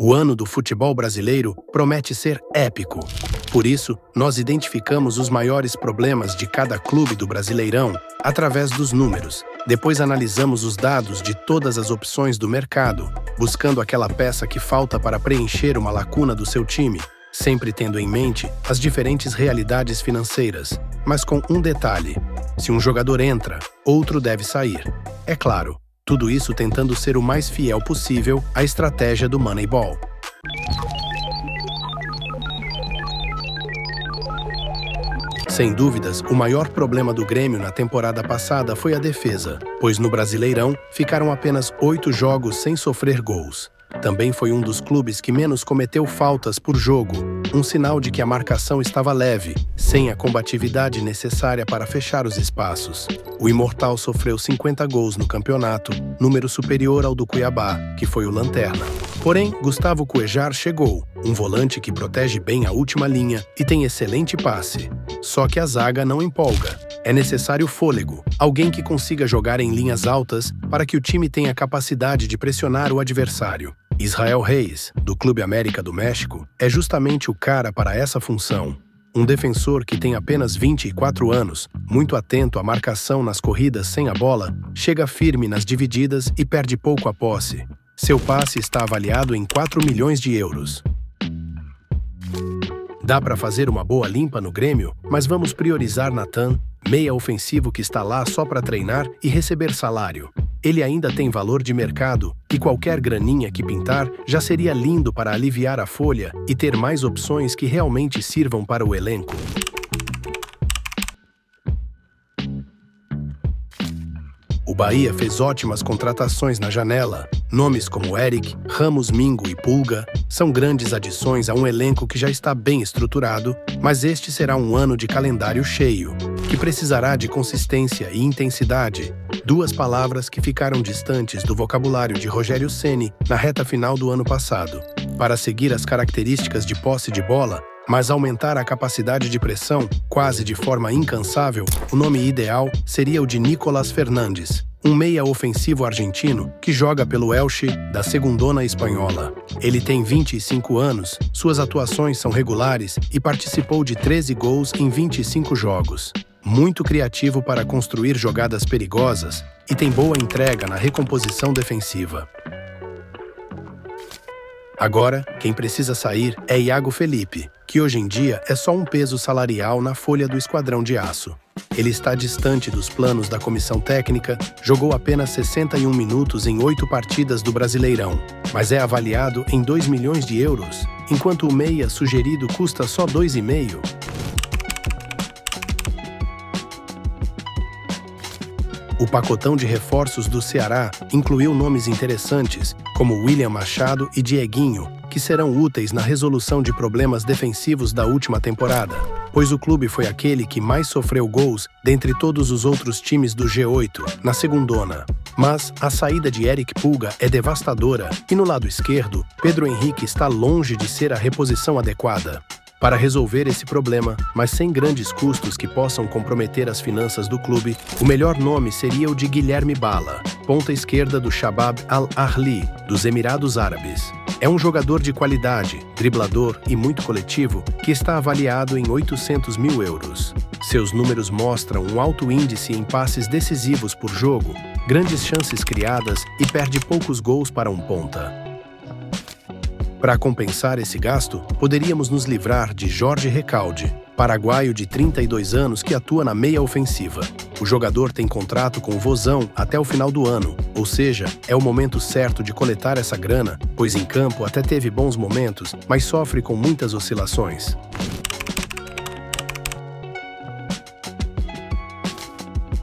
O ano do futebol brasileiro promete ser épico. Por isso, nós identificamos os maiores problemas de cada clube do Brasileirão através dos números. Depois analisamos os dados de todas as opções do mercado, buscando aquela peça que falta para preencher uma lacuna do seu time, sempre tendo em mente as diferentes realidades financeiras, mas com um detalhe: se um jogador entra, outro deve sair. É claro, tudo isso tentando ser o mais fiel possível à estratégia do Moneyball. Sem dúvidas, o maior problema do Grêmio na temporada passada foi a defesa, pois no Brasileirão ficaram apenas 8 jogos sem sofrer gols. Também foi um dos clubes que menos cometeu faltas por jogo, um sinal de que a marcação estava leve, sem a combatividade necessária para fechar os espaços. O Imortal sofreu 50 gols no campeonato, número superior ao do Cuiabá, que foi o lanterna. Porém, Gustavo Cuejar chegou, um volante que protege bem a última linha e tem excelente passe. Só que a zaga não empolga. É necessário fôlego, alguém que consiga jogar em linhas altas para que o time tenha capacidade de pressionar o adversário. Israel Reis, do Clube América do México, é justamente o cara para essa função. Um defensor que tem apenas 24 anos, muito atento à marcação nas corridas sem a bola, chega firme nas divididas e perde pouco a posse. Seu passe está avaliado em 4 milhões de euros. Dá para fazer uma boa limpa no Grêmio, mas vamos priorizar Nathan, meia ofensivo que está lá só para treinar e receber salário. Ele ainda tem valor de mercado, e qualquer graninha que pintar já seria lindo para aliviar a folha e ter mais opções que realmente sirvam para o elenco. O Bahia fez ótimas contratações na janela. Nomes como Eric, Ramos, Mingo e Pulga são grandes adições a um elenco que já está bem estruturado, mas este será um ano de calendário cheio, que precisará de consistência e intensidade, duas palavras que ficaram distantes do vocabulário de Rogério Ceni na reta final do ano passado. Para seguir as características de posse de bola, mas aumentar a capacidade de pressão, quase de forma incansável, o nome ideal seria o de Nicolás Fernandes, um meia ofensivo argentino que joga pelo Elche da Segundona Espanhola. Ele tem 25 anos, suas atuações são regulares e participou de 13 gols em 25 jogos. Muito criativo para construir jogadas perigosas e tem boa entrega na recomposição defensiva. Agora, quem precisa sair é Iago Felipe, que hoje em dia é só um peso salarial na folha do Esquadrão de Aço. Ele está distante dos planos da comissão técnica, jogou apenas 61 minutos em 8 partidas do Brasileirão, mas é avaliado em 2 milhões de euros, enquanto o meia sugerido custa só 2,5. O pacotão de reforços do Ceará incluiu nomes interessantes, como William Machado e Dieguinho, que serão úteis na resolução de problemas defensivos da última temporada, pois o clube foi aquele que mais sofreu gols dentre todos os outros times do G8, na Segundona. Mas a saída de Eric Pulga é devastadora e no lado esquerdo, Pedro Henrique está longe de ser a reposição adequada. Para resolver esse problema, mas sem grandes custos que possam comprometer as finanças do clube, o melhor nome seria o de Guilherme Bala, ponta esquerda do Shabab Al-Ahli, dos Emirados Árabes. É um jogador de qualidade, driblador e muito coletivo que está avaliado em 800 mil euros. Seus números mostram um alto índice em passes decisivos por jogo, grandes chances criadas e perde poucos gols para um ponta. Para compensar esse gasto, poderíamos nos livrar de Jorge Recalde, paraguaio de 32 anos que atua na meia ofensiva. O jogador tem contrato com o Vozão até o final do ano, ou seja, é o momento certo de coletar essa grana, pois em campo até teve bons momentos, mas sofre com muitas oscilações.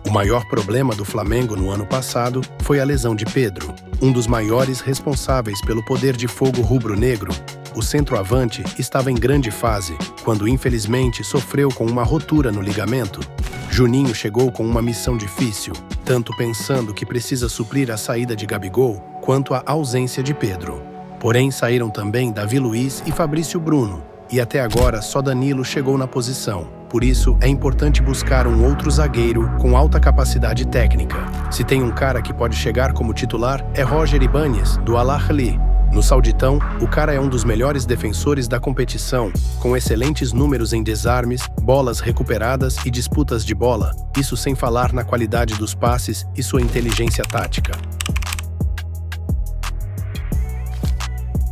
O maior problema do Flamengo no ano passado foi a lesão de Pedro, um dos maiores responsáveis pelo poder de fogo rubro-negro. O centroavante estava em grande fase, quando infelizmente sofreu com uma rotura no ligamento. Juninho chegou com uma missão difícil, tanto pensando que precisa suprir a saída de Gabigol, quanto a ausência de Pedro. Porém, saíram também Davi Luiz e Fabrício Bruno, e até agora só Danilo chegou na posição. Por isso, é importante buscar um outro zagueiro com alta capacidade técnica. Se tem um cara que pode chegar como titular, é Roger Ibáñez, do Al-Ahly. No Sauditão, o cara é um dos melhores defensores da competição, com excelentes números em desarmes, bolas recuperadas e disputas de bola, isso sem falar na qualidade dos passes e sua inteligência tática.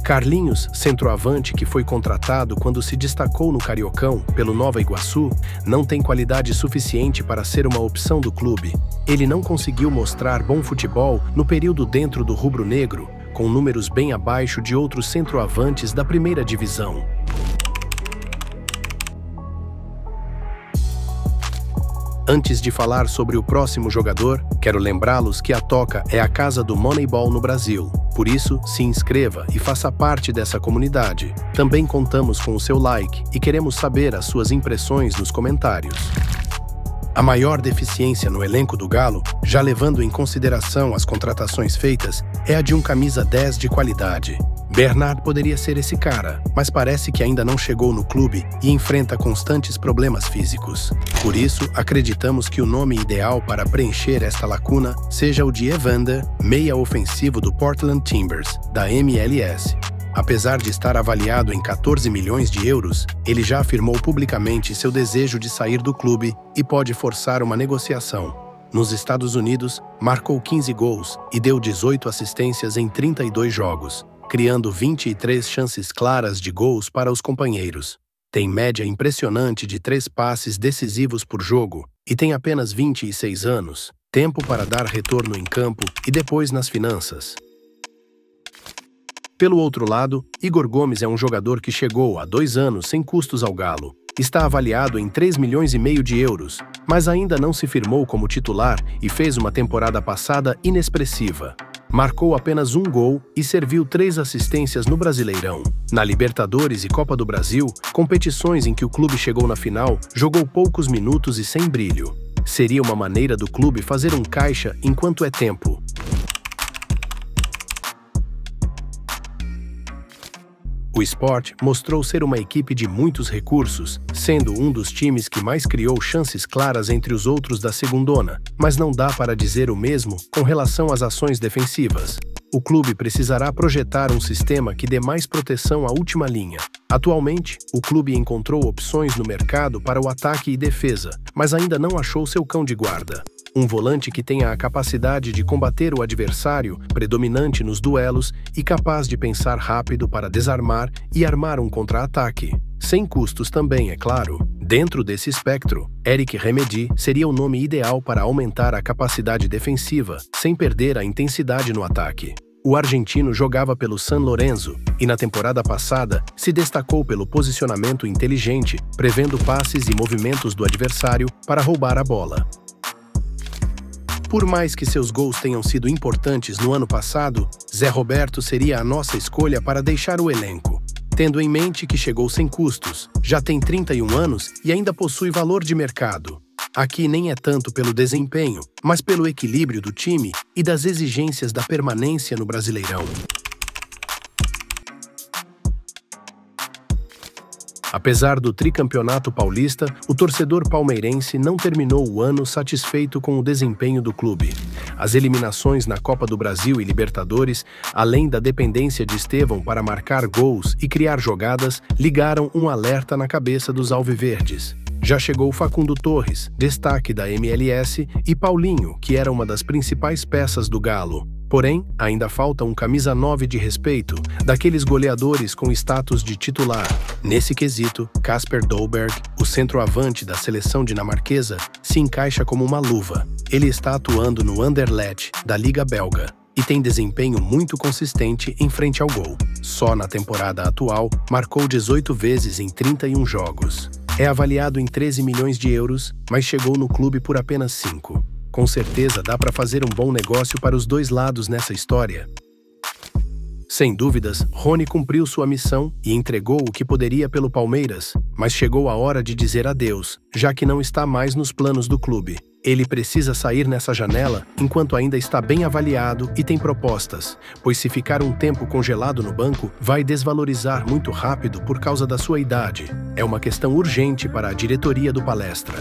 Carlinhos, centroavante que foi contratado quando se destacou no Cariocão pelo Nova Iguaçu, não tem qualidade suficiente para ser uma opção do clube. Ele não conseguiu mostrar bom futebol no período dentro do rubro-negro, com números bem abaixo de outros centroavantes da primeira divisão. Antes de falar sobre o próximo jogador, quero lembrá-los que a Toca é a casa do Moneyball no Brasil. Por isso, se inscreva e faça parte dessa comunidade. Também contamos com o seu like e queremos saber as suas impressões nos comentários. A maior deficiência no elenco do Galo, já levando em consideração as contratações feitas, é a de um camisa 10 de qualidade. Bernard poderia ser esse cara, mas parece que ainda não chegou no clube e enfrenta constantes problemas físicos. Por isso, acreditamos que o nome ideal para preencher esta lacuna seja o de Evander, meia ofensivo do Portland Timbers, da MLS. Apesar de estar avaliado em 14 milhões de euros, ele já afirmou publicamente seu desejo de sair do clube e pode forçar uma negociação. Nos Estados Unidos, marcou 15 gols e deu 18 assistências em 32 jogos, criando 23 chances claras de gols para os companheiros. Tem média impressionante de 3 passes decisivos por jogo e tem apenas 26 anos, tempo para dar retorno em campo e depois nas finanças. Pelo outro lado, Igor Gomes é um jogador que chegou há 2 anos sem custos ao Galo. Está avaliado em 3,5 milhões de euros, mas ainda não se firmou como titular e fez uma temporada passada inexpressiva. Marcou apenas 1 gol e serviu 3 assistências no Brasileirão. Na Libertadores e Copa do Brasil, competições em que o clube chegou na final, jogou poucos minutos e sem brilho. Seria uma maneira do clube fazer um caixa enquanto é tempo. O Sport mostrou ser uma equipe de muitos recursos, sendo um dos times que mais criou chances claras entre os outros da segundona, mas não dá para dizer o mesmo com relação às ações defensivas. O clube precisará projetar um sistema que dê mais proteção à última linha. Atualmente, o clube encontrou opções no mercado para o ataque e defesa, mas ainda não achou seu cão de guarda. Um volante que tenha a capacidade de combater o adversário, predominante nos duelos e capaz de pensar rápido para desarmar e armar um contra-ataque. Sem custos também, é claro. Dentro desse espectro, Eric Remedi seria o nome ideal para aumentar a capacidade defensiva, sem perder a intensidade no ataque. O argentino jogava pelo San Lorenzo e, na temporada passada, se destacou pelo posicionamento inteligente, prevendo passes e movimentos do adversário para roubar a bola. Por mais que seus gols tenham sido importantes no ano passado, Zé Roberto seria a nossa escolha para deixar o elenco. Tendo em mente que chegou sem custos, já tem 31 anos e ainda possui valor de mercado. Aqui nem é tanto pelo desempenho, mas pelo equilíbrio do time e das exigências da permanência no Brasileirão. Apesar do tricampeonato paulista, o torcedor palmeirense não terminou o ano satisfeito com o desempenho do clube. As eliminações na Copa do Brasil e Libertadores, além da dependência de Estevão para marcar gols e criar jogadas, ligaram um alerta na cabeça dos alviverdes. Já chegou Facundo Torres, destaque da MLS, e Paulinho, que era uma das principais peças do Galo. Porém, ainda falta um camisa 9 de respeito, daqueles goleadores com status de titular. Nesse quesito, Kasper Dolberg, o centroavante da seleção dinamarquesa, se encaixa como uma luva. Ele está atuando no Anderlecht, da Liga Belga, e tem desempenho muito consistente em frente ao gol. Só na temporada atual, marcou 18 vezes em 31 jogos. É avaliado em 13 milhões de euros, mas chegou no clube por apenas 5. Com certeza dá para fazer um bom negócio para os dois lados nessa história. Sem dúvidas, Rony cumpriu sua missão e entregou o que poderia pelo Palmeiras, mas chegou a hora de dizer adeus, já que não está mais nos planos do clube. Ele precisa sair nessa janela enquanto ainda está bem avaliado e tem propostas, pois se ficar um tempo congelado no banco, vai desvalorizar muito rápido por causa da sua idade. É uma questão urgente para a diretoria do Palestra.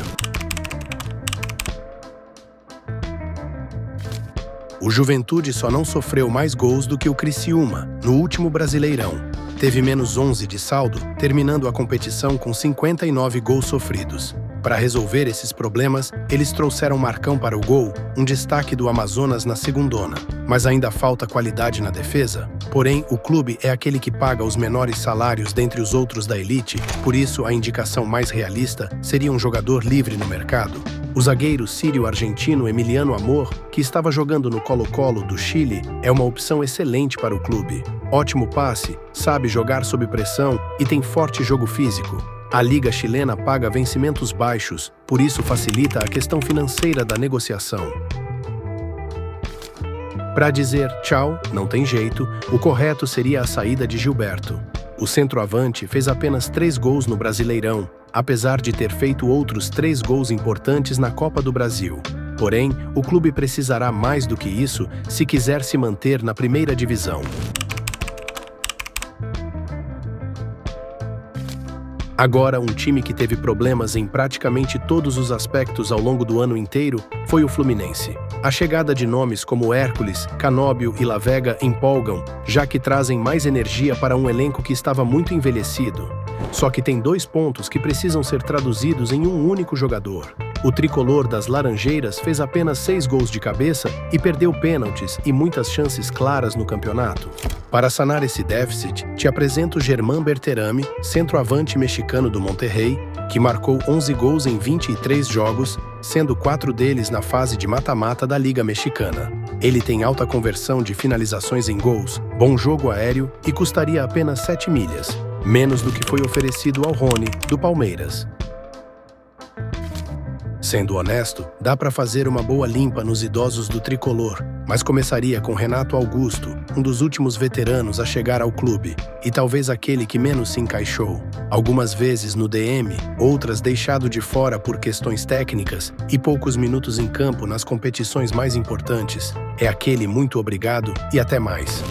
O Juventude só não sofreu mais gols do que o Criciúma, no último Brasileirão. Teve menos 11 de saldo, terminando a competição com 59 gols sofridos. Para resolver esses problemas, eles trouxeram Marcão para o gol, um destaque do Amazonas na segundona. Mas ainda falta qualidade na defesa. Porém, o clube é aquele que paga os menores salários dentre os outros da elite, por isso a indicação mais realista seria um jogador livre no mercado. O zagueiro sírio-argentino Emiliano Amor, que estava jogando no Colo-Colo do Chile, é uma opção excelente para o clube. Ótimo passe, sabe jogar sob pressão e tem forte jogo físico. A liga chilena paga vencimentos baixos, por isso facilita a questão financeira da negociação. Para dizer tchau, não tem jeito, o correto seria a saída de Gilberto. O centroavante fez apenas 3 gols no Brasileirão, apesar de ter feito outros 3 gols importantes na Copa do Brasil. Porém, o clube precisará mais do que isso se quiser se manter na primeira divisão. Agora, um time que teve problemas em praticamente todos os aspectos ao longo do ano inteiro foi o Fluminense. A chegada de nomes como Hércules, Canóbio e La Vega empolgam, já que trazem mais energia para um elenco que estava muito envelhecido. Só que tem 2 pontos que precisam ser traduzidos em um único jogador. O tricolor das Laranjeiras fez apenas 6 gols de cabeça e perdeu pênaltis e muitas chances claras no campeonato. Para sanar esse déficit, te apresento Germán Berterame, centroavante mexicano do Monterrey, que marcou 11 gols em 23 jogos, sendo 4 deles na fase de mata-mata da Liga Mexicana. Ele tem alta conversão de finalizações em gols, bom jogo aéreo e custaria apenas 7 milhas, menos do que foi oferecido ao Rony, do Palmeiras. Sendo honesto, dá para fazer uma boa limpa nos idosos do tricolor, mas começaria com Renato Augusto, um dos últimos veteranos a chegar ao clube, e talvez aquele que menos se encaixou. Algumas vezes no DM, outras deixado de fora por questões técnicas e poucos minutos em campo nas competições mais importantes. É aquele muito obrigado e até mais.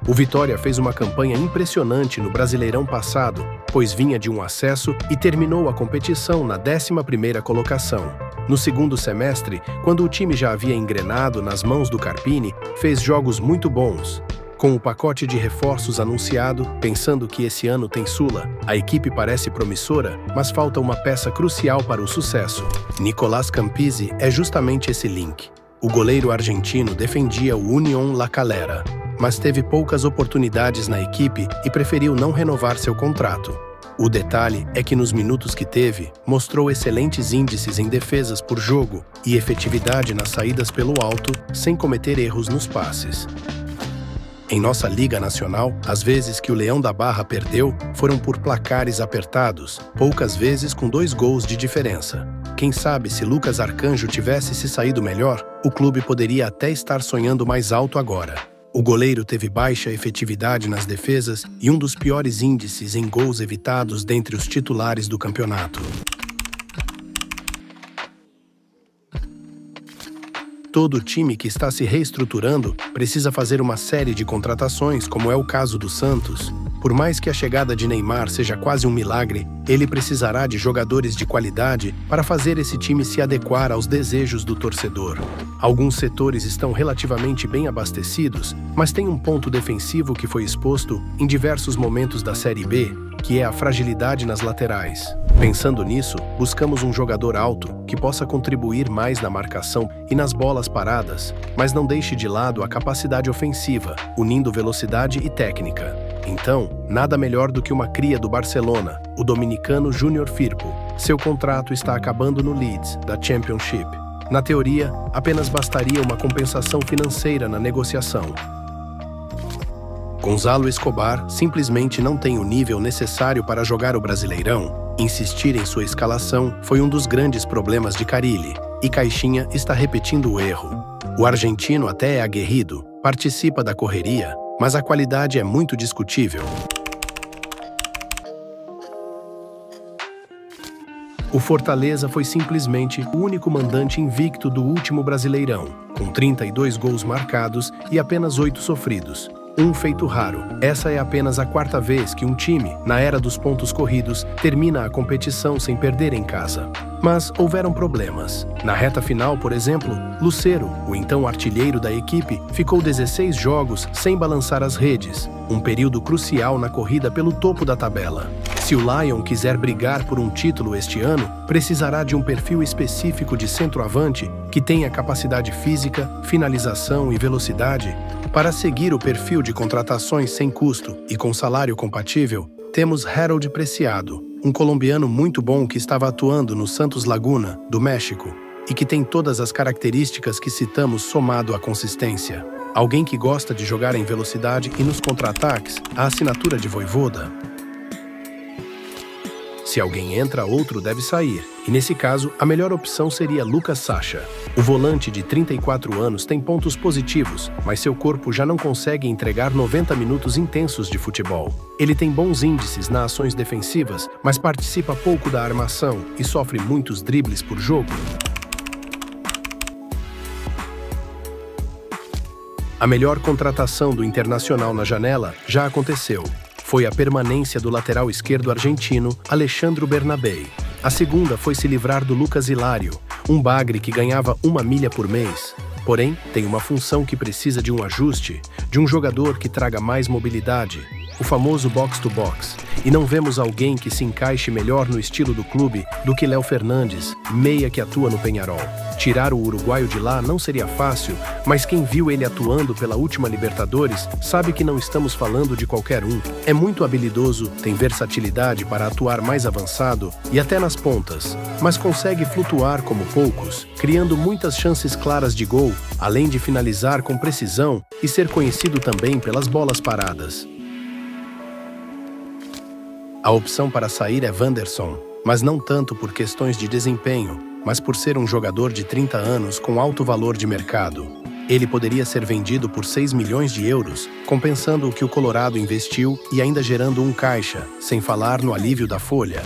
O Vitória fez uma campanha impressionante no Brasileirão passado, pois vinha de um acesso e terminou a competição na 11ª colocação. No segundo semestre, quando o time já havia engrenado nas mãos do Carpini, fez jogos muito bons. Com o pacote de reforços anunciado, pensando que esse ano tem Sula, a equipe parece promissora, mas falta uma peça crucial para o sucesso. Nicolás Campisi é justamente esse link. O goleiro argentino defendia o Unión La Calera, mas teve poucas oportunidades na equipe e preferiu não renovar seu contrato. O detalhe é que nos minutos que teve, mostrou excelentes índices em defesas por jogo e efetividade nas saídas pelo alto, sem cometer erros nos passes. Em nossa Liga Nacional, as vezes que o Leão da Barra perdeu foram por placares apertados, poucas vezes com 2 gols de diferença. Quem sabe se Lucas Arcanjo tivesse se saído melhor, o clube poderia até estar sonhando mais alto agora. O goleiro teve baixa efetividade nas defesas e um dos piores índices em gols evitados dentre os titulares do campeonato. Todo time que está se reestruturando precisa fazer uma série de contratações, como é o caso do Santos. Por mais que a chegada de Neymar seja quase um milagre, ele precisará de jogadores de qualidade para fazer esse time se adequar aos desejos do torcedor. Alguns setores estão relativamente bem abastecidos, mas tem um ponto defensivo que foi exposto em diversos momentos da Série B, que é a fragilidade nas laterais. Pensando nisso, buscamos um jogador alto que possa contribuir mais na marcação e nas bolas paradas, mas não deixe de lado a capacidade ofensiva, unindo velocidade e técnica. Então, nada melhor do que uma cria do Barcelona, o dominicano Júnior Firpo. Seu contrato está acabando no Leeds, da Championship. Na teoria, apenas bastaria uma compensação financeira na negociação. Gonzalo Escobar simplesmente não tem o nível necessário para jogar o Brasileirão. Insistir em sua escalação foi um dos grandes problemas de Carille, e Caixinha está repetindo o erro. O argentino até é aguerrido, participa da correria, mas a qualidade é muito discutível. O Fortaleza foi simplesmente o único mandante invicto do último Brasileirão, com 32 gols marcados e apenas 8 sofridos. Um feito raro. Essa é apenas a quarta vez que um time, na era dos pontos corridos, termina a competição sem perder em casa. Mas houveram problemas. Na reta final, por exemplo, Lucero, o então artilheiro da equipe, ficou 16 jogos sem balançar as redes, um período crucial na corrida pelo topo da tabela. Se o Lyon quiser brigar por um título este ano, precisará de um perfil específico de centroavante que tenha capacidade física, finalização e velocidade. Para seguir o perfil de contratações sem custo e com salário compatível, temos Harold Preciado, um colombiano muito bom que estava atuando no Santos Laguna, do México, e que tem todas as características que citamos somado à consistência. Alguém que gosta de jogar em velocidade e nos contra-ataques, a assinatura de Vojvoda. Se alguém entra, outro deve sair, e nesse caso, a melhor opção seria Lucas Sacha. O volante de 34 anos tem pontos positivos, mas seu corpo já não consegue entregar 90 minutos intensos de futebol. Ele tem bons índices nas ações defensivas, mas participa pouco da armação e sofre muitos dribles por jogo. A melhor contratação do Internacional na janela já aconteceu. Foi a permanência do lateral esquerdo argentino Alexandro Bernabei. A segunda foi se livrar do Lucas Hilário, um bagre que ganhava 1 milha por mês. Porém, tem uma função que precisa de um ajuste, de um jogador que traga mais mobilidade, o famoso box-to-box. E não vemos alguém que se encaixe melhor no estilo do clube do que Léo Fernandes, meia que atua no Peñarol. Tirar o uruguaio de lá não seria fácil, mas quem viu ele atuando pela última Libertadores sabe que não estamos falando de qualquer um. É muito habilidoso, tem versatilidade para atuar mais avançado e até nas pontas, mas consegue flutuar como poucos, criando muitas chances claras de gol, além de finalizar com precisão e ser conhecido também pelas bolas paradas. A opção para sair é Wanderson, mas não tanto por questões de desempenho, mas por ser um jogador de 30 anos com alto valor de mercado. Ele poderia ser vendido por 6 milhões de euros, compensando o que o Colorado investiu e ainda gerando um caixa, sem falar no alívio da folha.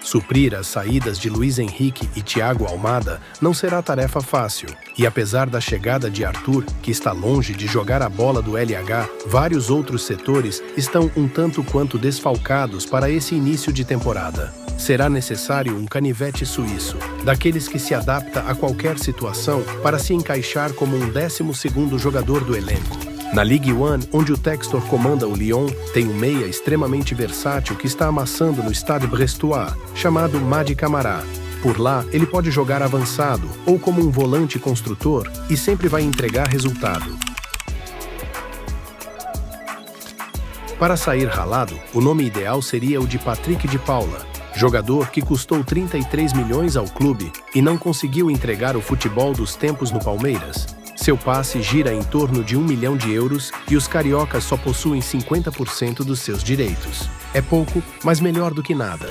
Suprir as saídas de Luiz Henrique e Thiago Almada não será tarefa fácil, e apesar da chegada de Arthur, que está longe de jogar a bola do LH, vários outros setores estão um tanto quanto desfalcados para esse início de temporada. Será necessário um canivete suíço, daqueles que se adapta a qualquer situação para se encaixar como um 12º jogador do elenco. Na Ligue 1, onde o Textor comanda o Lyon, tem um meia extremamente versátil que está amassando no Stade Brestois, chamado Mady Camara. Por lá, ele pode jogar avançado ou como um volante construtor e sempre vai entregar resultado. Para sair ralado, o nome ideal seria o de Patrick de Paula, jogador que custou 33 milhões ao clube e não conseguiu entregar o futebol dos tempos no Palmeiras. Seu passe gira em torno de 1 milhão de euros e os cariocas só possuem 50% dos seus direitos. É pouco, mas melhor do que nada.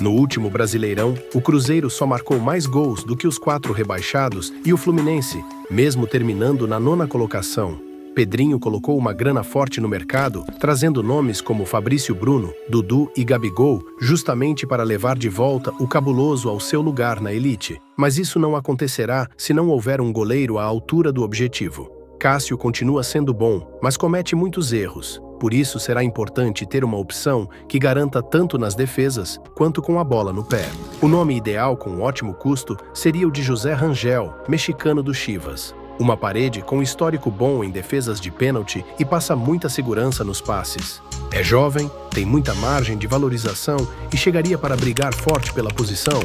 No último Brasileirão, o Cruzeiro só marcou mais gols do que os 4 rebaixados e o Fluminense, mesmo terminando na 9ª colocação. Pedrinho colocou uma grana forte no mercado, trazendo nomes como Fabrício Bruno, Dudu e Gabigol, justamente para levar de volta o cabuloso ao seu lugar na elite. Mas isso não acontecerá se não houver um goleiro à altura do objetivo. Cássio continua sendo bom, mas comete muitos erros. Por isso será importante ter uma opção que garanta tanto nas defesas quanto com a bola no pé. O nome ideal com ótimo custo seria o de José Rangel, mexicano do Chivas. Uma parede com histórico bom em defesas de pênalti e passa muita segurança nos passes. É jovem, tem muita margem de valorização e chegaria para brigar forte pela posição.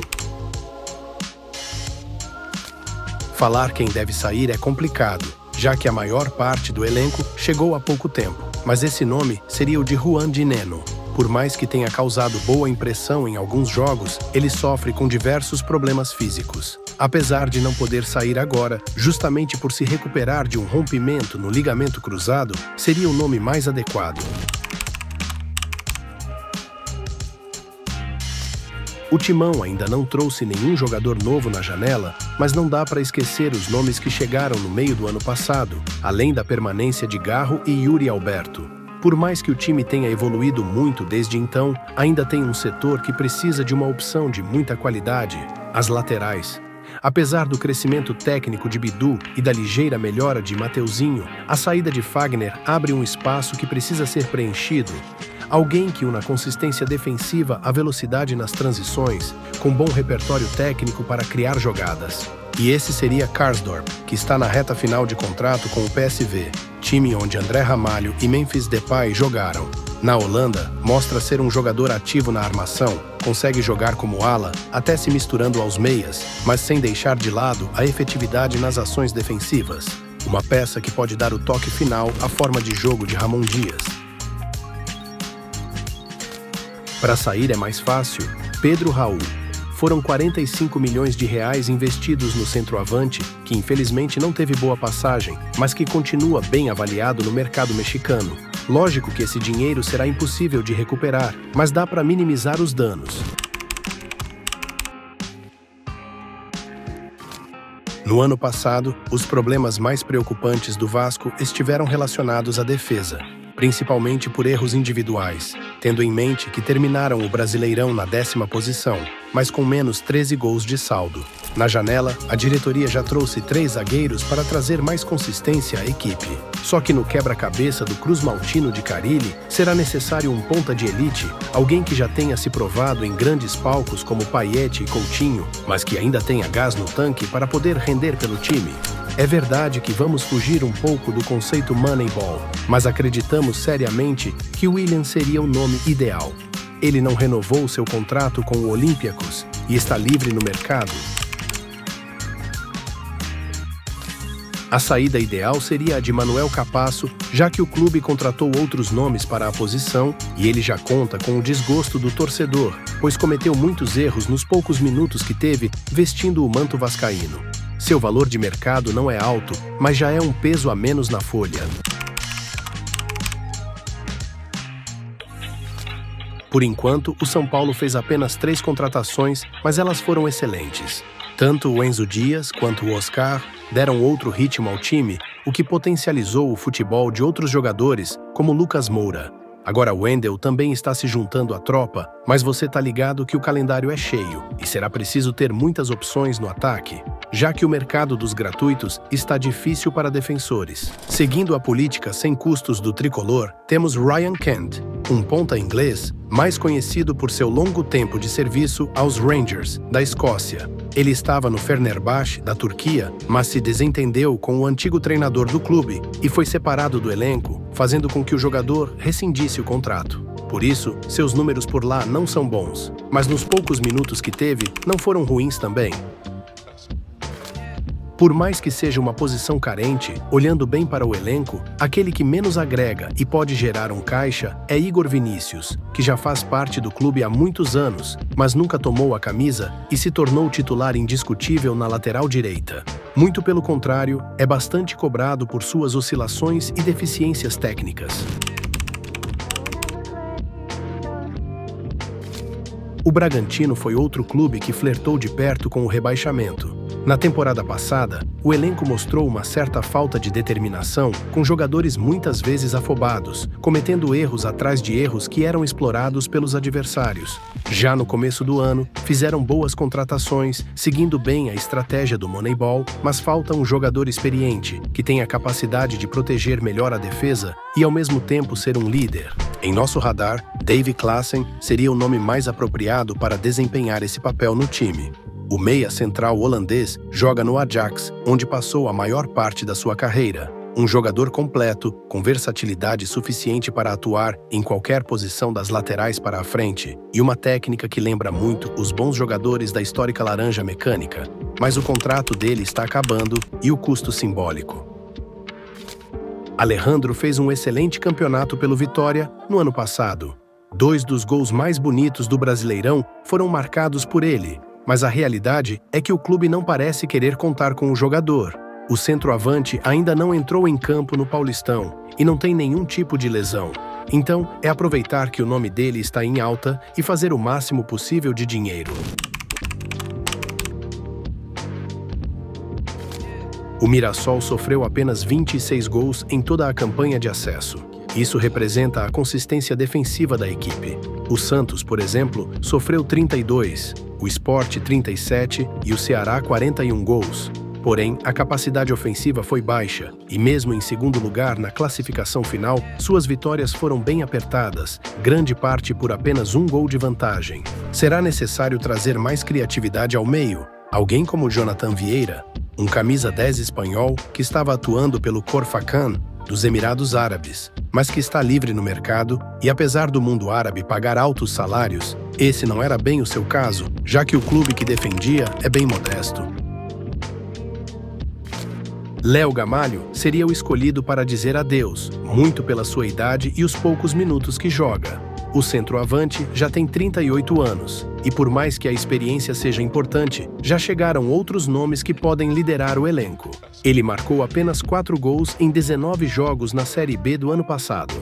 Falar quem deve sair é complicado, já que a maior parte do elenco chegou há pouco tempo. Mas esse nome seria o de Juan Dineno. Por mais que tenha causado boa impressão em alguns jogos, ele sofre com diversos problemas físicos. Apesar de não poder sair agora, justamente por se recuperar de um rompimento no ligamento cruzado, seria o nome mais adequado. O Timão ainda não trouxe nenhum jogador novo na janela, mas não dá para esquecer os nomes que chegaram no meio do ano passado, além da permanência de Garro e Yuri Alberto. Por mais que o time tenha evoluído muito desde então, ainda tem um setor que precisa de uma opção de muita qualidade: as laterais. Apesar do crescimento técnico de Bidu e da ligeira melhora de Mateuzinho, a saída de Fagner abre um espaço que precisa ser preenchido. Alguém que una consistência defensiva à velocidade nas transições, com bom repertório técnico para criar jogadas. E esse seria Karsdorp, que está na reta final de contrato com o PSV, time onde André Ramalho e Memphis Depay jogaram. Na Holanda, mostra ser um jogador ativo na armação, consegue jogar como ala, até se misturando aos meias, mas sem deixar de lado a efetividade nas ações defensivas. Uma peça que pode dar o toque final à forma de jogo de Ramon Dias. Para sair é mais fácil, Pedro Raul. Foram 45 milhões de reais investidos no centroavante, que infelizmente não teve boa passagem, mas que continua bem avaliado no mercado mexicano. Lógico que esse dinheiro será impossível de recuperar, mas dá para minimizar os danos. No ano passado, os problemas mais preocupantes do Vasco estiveram relacionados à defesa, principalmente por erros individuais, tendo em mente que terminaram o Brasileirão na 10ª posição, mas com menos 13 gols de saldo. Na janela, a diretoria já trouxe 3 zagueiros para trazer mais consistência à equipe. Só que no quebra-cabeça do Cruz Maltino de Carille, será necessário um ponta de elite, alguém que já tenha se provado em grandes palcos como Payet e Coutinho, mas que ainda tenha gás no tanque para poder render pelo time. É verdade que vamos fugir um pouco do conceito Moneyball, mas acreditamos seriamente que Willian seria o nome ideal. Ele não renovou seu contrato com o Olympiacos e está livre no mercado. A saída ideal seria a de Manuel Capasso, já que o clube contratou outros nomes para a posição e ele já conta com o desgosto do torcedor, pois cometeu muitos erros nos poucos minutos que teve vestindo o manto vascaíno. Seu valor de mercado não é alto, mas já é um peso a menos na folha. Por enquanto, o São Paulo fez apenas 3 contratações, mas elas foram excelentes. Tanto o Enzo Dias quanto o Oscar deram outro ritmo ao time, o que potencializou o futebol de outros jogadores, como Lucas Moura. Agora o Wendel também está se juntando à tropa, mas você tá ligado que o calendário é cheio e será preciso ter muitas opções no ataque, já que o mercado dos gratuitos está difícil para defensores. Seguindo a política sem custos do tricolor, temos Ryan Kent, um ponta inglês, mais conhecido por seu longo tempo de serviço aos Rangers, da Escócia. Ele estava no Fenerbahçe, da Turquia, mas se desentendeu com o antigo treinador do clube e foi separado do elenco, fazendo com que o jogador rescindisse o contrato. Por isso, seus números por lá não são bons, mas nos poucos minutos que teve, não foram ruins também. Por mais que seja uma posição carente, olhando bem para o elenco, aquele que menos agrega e pode gerar um caixa é Igor Vinícius, que já faz parte do clube há muitos anos, mas nunca tomou a camisa e se tornou titular indiscutível na lateral direita. Muito pelo contrário, é bastante cobrado por suas oscilações e deficiências técnicas. O Bragantino foi outro clube que flertou de perto com o rebaixamento. Na temporada passada, o elenco mostrou uma certa falta de determinação, com jogadores muitas vezes afobados, cometendo erros atrás de erros que eram explorados pelos adversários. Já no começo do ano, fizeram boas contratações, seguindo bem a estratégia do Moneyball, mas falta um jogador experiente, que tenha a capacidade de proteger melhor a defesa e ao mesmo tempo ser um líder. Em nosso radar, Davy Klaassen seria o nome mais apropriado para desempenhar esse papel no time. O meia central holandês joga no Ajax, onde passou a maior parte da sua carreira. Um jogador completo, com versatilidade suficiente para atuar em qualquer posição das laterais para a frente, e uma técnica que lembra muito os bons jogadores da histórica Laranja Mecânica. Mas o contrato dele está acabando e o custo simbólico. Alejandro fez um excelente campeonato pelo Vitória no ano passado. 2 dos gols mais bonitos do Brasileirão foram marcados por ele, mas a realidade é que o clube não parece querer contar com o jogador. O centroavante ainda não entrou em campo no Paulistão e não tem nenhum tipo de lesão. Então, é aproveitar que o nome dele está em alta e fazer o máximo possível de dinheiro. O Mirassol sofreu apenas 26 gols em toda a campanha de acesso. Isso representa a consistência defensiva da equipe. O Santos, por exemplo, sofreu 32, o Sport 37 e o Ceará 41 gols. Porém, a capacidade ofensiva foi baixa, e mesmo em segundo lugar na classificação final, suas vitórias foram bem apertadas, grande parte por apenas um gol de vantagem. Será necessário trazer mais criatividade ao meio. Alguém como Jonathan Vieira, um camisa 10 espanhol que estava atuando pelo Khor Fakkan, dos Emirados Árabes, mas que está livre no mercado e, apesar do mundo árabe pagar altos salários, esse não era bem o seu caso, já que o clube que defendia é bem modesto. Léo Gamalho seria o escolhido para dizer adeus, muito pela sua idade e os poucos minutos que joga. O centroavante já tem 38 anos, e por mais que a experiência seja importante, já chegaram outros nomes que podem liderar o elenco. Ele marcou apenas 4 gols em 19 jogos na Série B do ano passado.